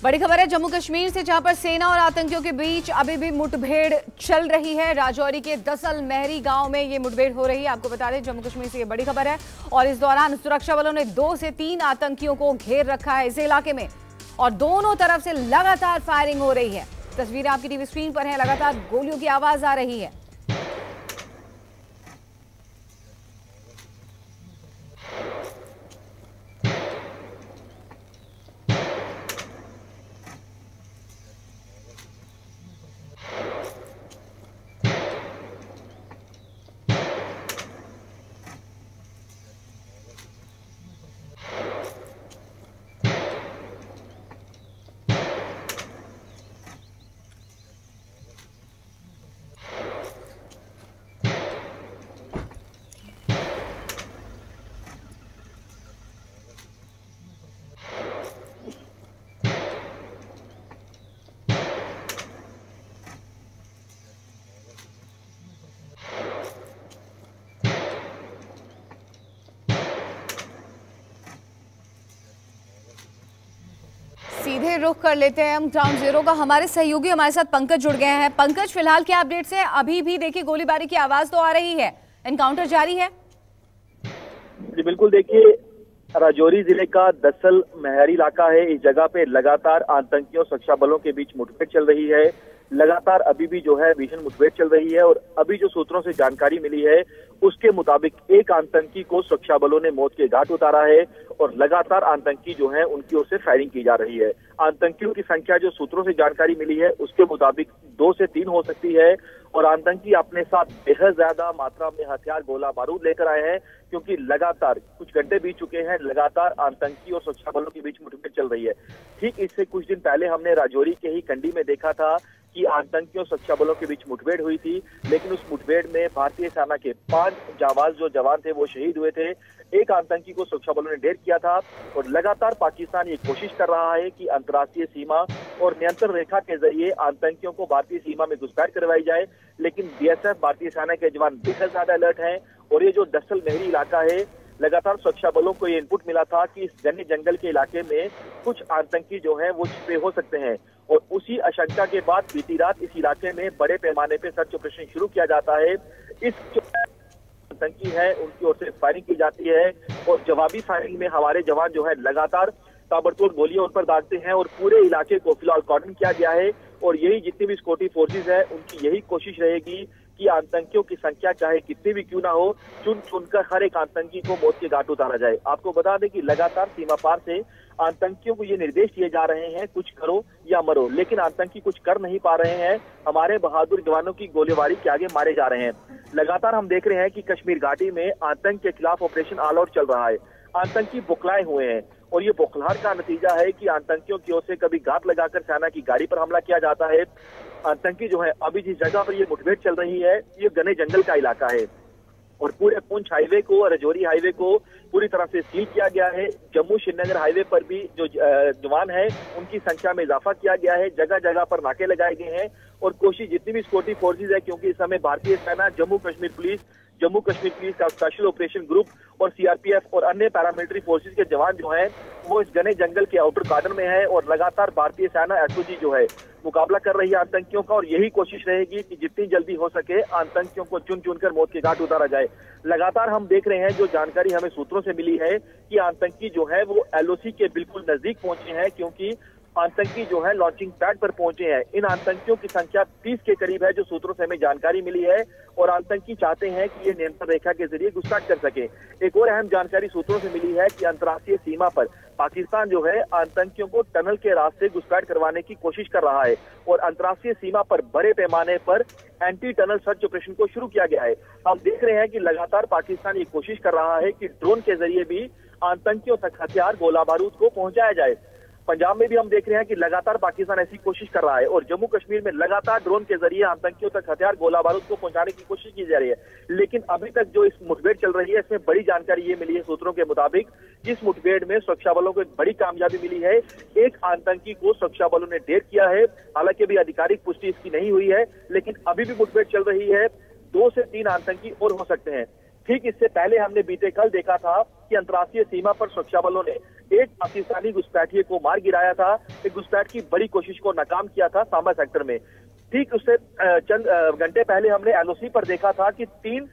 बड़ी खबर है जम्मू कश्मीर से, जहां पर सेना और आतंकियों के बीच अभी भी मुठभेड़ चल रही है। राजौरी के दसल महरी गांव में ये मुठभेड़ हो रही है। आपको बता दें जम्मू कश्मीर से ये बड़ी खबर है। और इस दौरान सुरक्षा बलों ने 2 से 3 आतंकियों को घेर रखा है इस इलाके में, और दोनों तरफ से लगातार फायरिंग हो रही है। तस्वीरें आपकी टीवी स्क्रीन पर है, लगातार गोलियों की आवाज आ रही है। सीधे रुख कर लेते हैं हम ग्राउंड जीरो का। हमारे सहयोगी हमारे साथ पंकज जुड़ गए हैं। पंकज, फिलहाल क्या अपडेट्स है? अभी भी देखिए गोलीबारी की आवाज तो आ रही है, एनकाउंटर जारी है। जी बिल्कुल, देखिए राजौरी जिले का दसल महरी इलाका है। इस जगह पे लगातार आतंकियों सुरक्षा बलों के बीच मुठभेड़ चल रही है। लगातार अभी भी जो है भीषण मुठभेड़ चल रही है। और अभी जो सूत्रों से जानकारी मिली है उसके मुताबिक एक आतंकी को सुरक्षा बलों ने मौत के घाट उतारा है और लगातार आतंकी जो है उनकी ओर से फायरिंग की जा रही है। आतंकियों की संख्या जो सूत्रों से जानकारी मिली है उसके मुताबिक 2 से 3 हो सकती है। और आतंकी अपने साथ बेहद ज्यादा मात्रा में हथियार गोला बारूद लेकर आए हैं, क्योंकि लगातार कुछ घंटे बीत चुके हैं, लगातार आतंकी और सुरक्षा बलों के बीच मुठभेड़ चल रही है। ठीक इससे कुछ दिन पहले हमने राजौरी के ही कंडी में देखा था कि आतंकियों और सुरक्षा बलों के बीच मुठभेड़ हुई थी, लेकिन उस मुठभेड़ में भारतीय सेना के 5 जांबाज जो जवान थे वो शहीद हुए थे। एक आतंकी को सुरक्षा बलों ने ढेर किया था। और लगातार पाकिस्तान ये कोशिश कर रहा है कि अंतर्राष्ट्रीय सीमा और नियंत्रण रेखा के जरिए आतंकियों को भारतीय सीमा में घुसपैठ करवाई जाए, लेकिन बीएसएफ भारतीय सेना के जवान बेहद ज्यादा अलर्ट हैं। और ये जो दसल महरी इलाका है, लगातार सुरक्षा बलों को ये इनपुट मिला था कि इस घने जंगल के इलाके में कुछ आतंकी जो है वो छिपे हो सकते हैं। और उसी आशंका के बाद बीती रात इस इलाके में बड़े पैमाने पे सर्च ऑपरेशन शुरू किया जाता है। इस आतंकी है उनकी ओर से फायरिंग की जाती है और जवाबी फायरिंग में हमारे जवान जो है लगातार ताबड़तोड़ गोलियां उन पर दागते हैं और पूरे इलाके को फिलहाल कॉर्डन किया गया है। और यही जितनी भी सिक्योरिटी फोर्सेज है उनकी यही कोशिश रहेगी कि आतंकियों की संख्या चाहे कितनी भी क्यों ना हो, चुन चुनकर हर एक आतंकी को मौत के घाट उतारा जाए। आपको बता दें कि लगातार सीमा पार से आतंकियों को ये निर्देश दिए जा रहे हैं कुछ करो या मरो, लेकिन आतंकी कुछ कर नहीं पा रहे हैं। हमारे बहादुर जवानों की गोलीबारी के आगे मारे जा रहे हैं। लगातार हम देख रहे हैं कि कश्मीर घाटी में आतंक के खिलाफ ऑपरेशन ऑल आउट चल रहा है। आतंकी बौखलाए हुए हैं और ये बौखलाहट का नतीजा है कि आतंकियों की ओर से कभी घात लगाकर सेना की गाड़ी पर हमला किया जाता है। आतंकी जो है अभी जिस जगह पर ये मुठभेड़ चल रही है ये घने जंगल का इलाका है और पूरे पुंछ हाईवे को और राजौरी हाईवे को पूरी तरह से सील किया गया है। जम्मू श्रीनगर हाईवे पर भी जो जवान है उनकी संख्या में इजाफा किया गया है। जगह जगह पर नाके लगाए गए हैं और कोशिश जितनी भी सिक्योरिटी फोर्सेज है, क्योंकि इस समय भारतीय सेना, जम्मू कश्मीर पुलिस का स्पेशल ऑपरेशन ग्रुप और सीआरपीएफ और अन्य पैरामिलिट्री फोर्सेज के जवान जो हैं वो इस घने जंगल के आउटर गार्डन में है और लगातार भारतीय सेना एसओजी जो है मुकाबला कर रही है आतंकियों का। और यही कोशिश रहेगी कि जितनी जल्दी हो सके आतंकियों को चुन चुनकर मौत के घाट उतारा जाए। लगातार हम देख रहे हैं, जो जानकारी हमें सूत्रों से मिली है कि आतंकी जो है वो एलओसी के बिल्कुल नजदीक पहुंचे हैं, क्योंकि आतंकी जो है लॉन्चिंग पैड पर पहुंचे हैं। इन आतंकियों की संख्या 30 के करीब है जो सूत्रों से हमें जानकारी मिली है और आतंकी चाहते हैं कि ये नियंत्रण रेखा के जरिए घुसपैठ कर सके। एक और अहम जानकारी सूत्रों से मिली है कि अंतर्राष्ट्रीय सीमा पर पाकिस्तान जो है आतंकियों को टनल के रास्ते घुसपैठ करवाने की कोशिश कर रहा है और अंतर्राष्ट्रीय सीमा पर बड़े पैमाने पर एंटी टनल सर्च ऑपरेशन को शुरू किया गया है। हम देख रहे हैं कि लगातार पाकिस्तान ये कोशिश कर रहा है कि ड्रोन के जरिए भी आतंकियों तक हथियार गोला बारूद को पहुंचाया जाए। पंजाब में भी हम देख रहे हैं कि लगातार पाकिस्तान ऐसी कोशिश कर रहा है और जम्मू कश्मीर में लगातार ड्रोन के जरिए आतंकियों तक हथियार गोला बारूद को पहुंचाने की कोशिश की जा रही है। लेकिन अभी तक जो इस मुठभेड़ चल रही है इसमें बड़ी जानकारी ये मिली है सूत्रों के मुताबिक, इस मुठभेड़ में सुरक्षा बलों को एक बड़ी कामयाबी मिली है। एक आतंकी को सुरक्षा बलों ने ढेर किया है। हालांकि अभी आधिकारिक पुष्टि इसकी नहीं हुई है, लेकिन अभी भी मुठभेड़ चल रही है। 2 से 3 आतंकी और हो सकते हैं। ठीक इससे पहले हमने बीते कल देखा था कि अंतर्राष्ट्रीय सीमा पर सुरक्षा बलों ने एक पाकिस्तानी घुसपैठिए को मार गिराया था। एक घुसपैठ की बड़ी कोशिश को नाकाम किया था सांबा सेक्टर में। ठीक उससे चंद घंटे पहले हमने एलओसी पर देखा था कि 3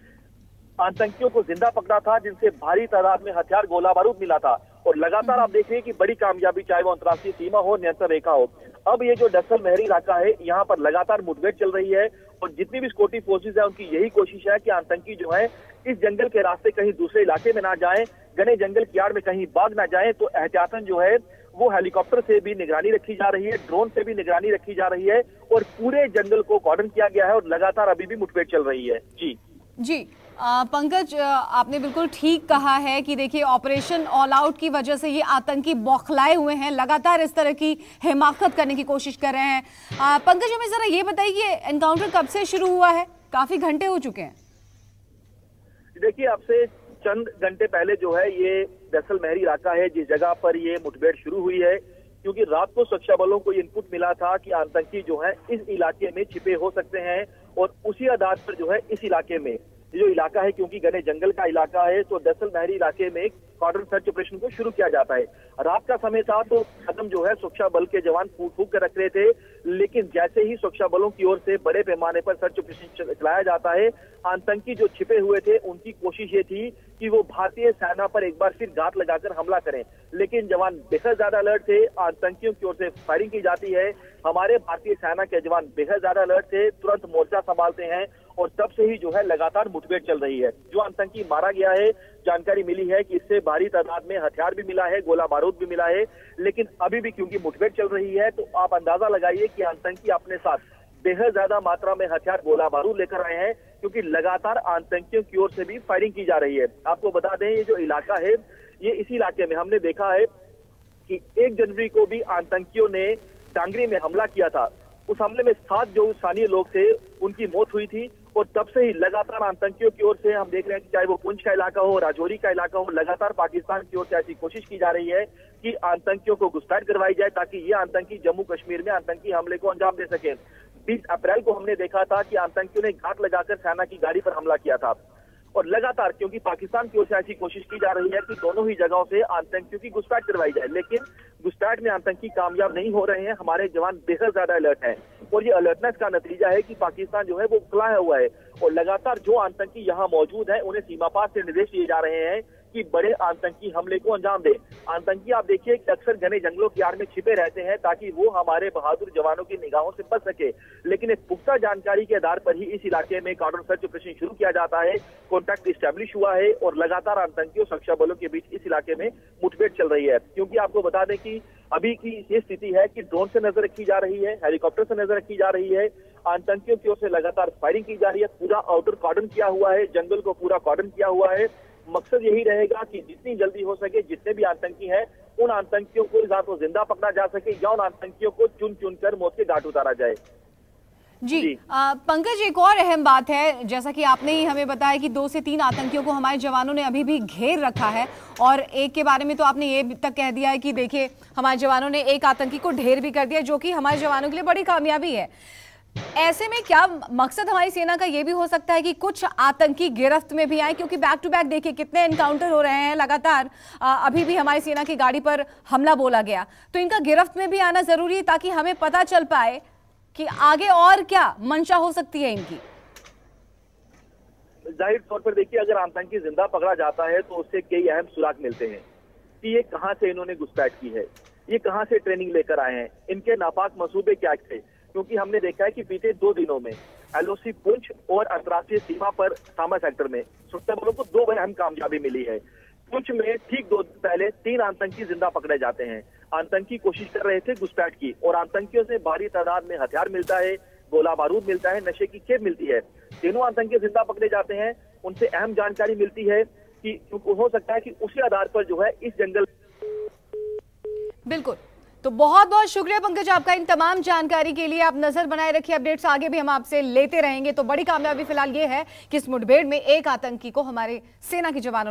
आतंकियों को जिंदा पकड़ा था, जिनसे भारी तादाद में हथियार गोला बारूद मिला था। और लगातार आप देख रहे हैं कि बड़ी कामयाबी, चाहे वो अंतर्राष्ट्रीय सीमा हो, नियंत्रण रेखा हो। अब ये जो डसल महरी इलाका है, यहाँ पर लगातार मुठभेड़ चल रही है और जितनी भी सिक्योरिटी फोर्सेज है उनकी यही कोशिश है कि आतंकी जो है इस जंगल के रास्ते कहीं दूसरे इलाके में ना जाएं, घने जंगल की आड़ में कहीं भाग ना जाएं। तो एहतियातन जो है वो हेलीकॉप्टर से भी निगरानी रखी जा रही है, ड्रोन से भी निगरानी रखी जा रही है और पूरे जंगल को कॉर्डन किया गया है और लगातार अभी भी मुठभेड़ चल रही है। जी पंकज, आपने बिल्कुल ठीक कहा है कि देखिए ऑपरेशन ऑल आउट की वजह से ये आतंकी बौखलाए हुए हैं, लगातार इस तरह की हिमाकत करने की कोशिश कर रहे हैं। पंकज, हमें जरा ये बताइए कि एनकाउंटर कब से शुरू हुआ है? काफी घंटे हो चुके हैं। देखिए, आपसे चंद घंटे पहले जो है ये दसल महरी इलाका है जिस जगह पर ये मुठभेड़ शुरू हुई है, क्योंकि रात को सुरक्षा बलों को इनपुट मिला था कि आतंकी जो है इस इलाके में छिपे हो सकते हैं और उसी आधार पर जो है इस इलाके में जो इलाका है, क्योंकि घने जंगल का इलाका है, तो दसल महरी इलाके में कॉर्डन सर्च ऑपरेशन को शुरू किया जाता है। रात का समय था तो कदम जो है सुरक्षा बल के जवान फूक फूक कर रख रहे थे, लेकिन जैसे ही सुरक्षा बलों की ओर से बड़े पैमाने पर सर्च ऑपरेशन चलाया जाता है, आतंकी जो छिपे हुए थे उनकी कोशिश ये थी कि वो भारतीय सेना पर एक बार फिर घात लगाकर हमला करें, लेकिन जवान बेहद ज्यादा अलर्ट थे। आतंकियों की ओर से फायरिंग की जाती है, हमारे भारतीय सेना के जवान बेहद ज्यादा अलर्ट थे, तुरंत मोर्चा संभालते हैं और तब से ही जो है लगातार मुठभेड़ चल रही है। जो आतंकी मारा गया है, जानकारी मिली है कि इससे भारी तादाद में हथियार भी मिला है, गोला बारूद भी मिला है, लेकिन अभी भी क्योंकि मुठभेड़ चल रही है तो आप अंदाजा लगाइए कि आतंकी अपने साथ बेहद ज्यादा मात्रा में हथियार गोला बारूद लेकर आए हैं, क्योंकि लगातार आतंकियों की ओर से भी फायरिंग की जा रही है। आपको बता दें, ये जो इलाका है, ये इसी इलाके में हमने देखा है कि 1 जनवरी को भी आतंकियों ने टांगरी में हमला किया था। उस हमले में 7 जो स्थानीय लोग थे उनकी मौत हुई थी और तब से ही लगातार आतंकियों की ओर से हम देख रहे हैं कि चाहे वो पुंछ का इलाका हो, राजौरी का इलाका हो, लगातार पाकिस्तान की ओर से ऐसी कोशिश की जा रही है कि आतंकियों को घुसपैठ करवाई जाए ताकि ये आतंकी जम्मू कश्मीर में आतंकी हमले को अंजाम दे सके। 20 अप्रैल को हमने देखा था कि आतंकियों ने घात लगाकर सेना की गाड़ी पर हमला किया था और लगातार क्योंकि पाकिस्तान की ओर से ऐसी कोशिश की जा रही है कि दोनों ही जगहों से आतंकियों की घुसपैठ करवाई जाए, लेकिन घुसपैठ में आतंकी कामयाब नहीं हो रहे हैं। हमारे जवान बेहद ज्यादा अलर्ट हैं और ये अलर्टनेस का नतीजा है कि पाकिस्तान जो है वो उकलाया हुआ है और लगातार जो आतंकी यहाँ मौजूद है उन्हें सीमा पार से निर्देश दिए जा रहे हैं कि बड़े आतंकी हमले को अंजाम दे। आतंकी आप देखिए कि अक्सर घने जंगलों की आड़ में छिपे रहते हैं ताकि वो हमारे बहादुर जवानों की निगाहों से बच सके, लेकिन एक पुख्ता जानकारी के आधार पर ही इस इलाके में कॉर्डन सर्च ऑपरेशन शुरू किया जाता है। कॉन्टैक्ट इस्टेब्लिश हुआ है और लगातार आतंकियों सुरक्षा बलों के बीच इस इलाके में मुठभेड़ चल रही है। क्योंकि आपको बता दें कि अभी की ये स्थिति है कि ड्रोन से नजर रखी जा रही है, हेलीकॉप्टर से नजर रखी जा रही है, आतंकियों की ओर से लगातार फायरिंग की जा रही है, पूरा आउटर कॉर्डन किया हुआ है, जंगल को पूरा कॉर्डन किया हुआ है। मकसद यही रहेगा कि जितनी जल्दी हो सके जितने भी आतंकी हैं उन आतंकियों को या तो जिंदा पकड़ा जा सके या उन आतंकियों को चुन चुन कर मौत के घाट उतारा जाए। जी पंकज, एक और अहम बात है, जैसा कि आपने ही हमें बताया कि 2 से 3 आतंकियों को हमारे जवानों ने अभी भी घेर रखा है और एक के बारे में तो आपने ये तक कह दिया है कि देखिए हमारे जवानों ने एक आतंकी को ढेर भी कर दिया, जो कि हमारे जवानों के लिए बड़ी कामयाबी है। ऐसे में क्या मकसद हमारी सेना का ये भी हो सकता है कि कुछ आतंकी गिरफ्त में भी आए, क्योंकि बैक टू बैक देखिए कितने एनकाउंटर हो रहे हैं लगातार, अभी भी हमारी सेना की गाड़ी पर हमला बोला गया, तो इनका गिरफ्त में भी आना जरूरी है ताकि हमें पता चल पाए कि आगे और क्या मंशा हो सकती है इनकी। जाहिर तौर पर देखिए, अगर आतंकी जिंदा पकड़ा जाता है तो उससे कई अहम सुराग मिलते हैं कि ये कहां से इन्होंने घुसपैठ की है, ये कहां से ट्रेनिंग लेकर आए हैं, इनके नापाक मंसूबे क्या थे। क्योंकि हमने देखा है कि बीते 2 दिनों में एलओसी पुंछ और अंतर्राष्ट्रीय सीमा पर सांबा सेक्टर में सुरक्षा बलों को 2 अहम कामयाबी मिली है। पुंछ में ठीक 2 दिन पहले 3 आतंकी जिंदा पकड़े जाते हैं। आतंकी कोशिश कर रहे थे घुसपैठ की और आतंकियों से भारी तादाद में हथियार मिलता है, गोला बारूद मिलता है, नशे की खेप मिलती है। तीनों आतंकी जिंदा पकड़े जाते हैं, उनसे अहम जानकारी मिलती है कि हो सकता है कि उसी आधार पर जो है इस जंगल। बिल्कुल, तो बहुत बहुत शुक्रिया पंकज आपका इन तमाम जानकारी के लिए। आप नजर बनाए रखिए, अपडेट्स आगे भी हम आपसे लेते रहेंगे। तो बड़ी कामयाबी फिलहाल ये है कि इस मुठभेड़ में एक आतंकी को हमारे सेना के जवानों ने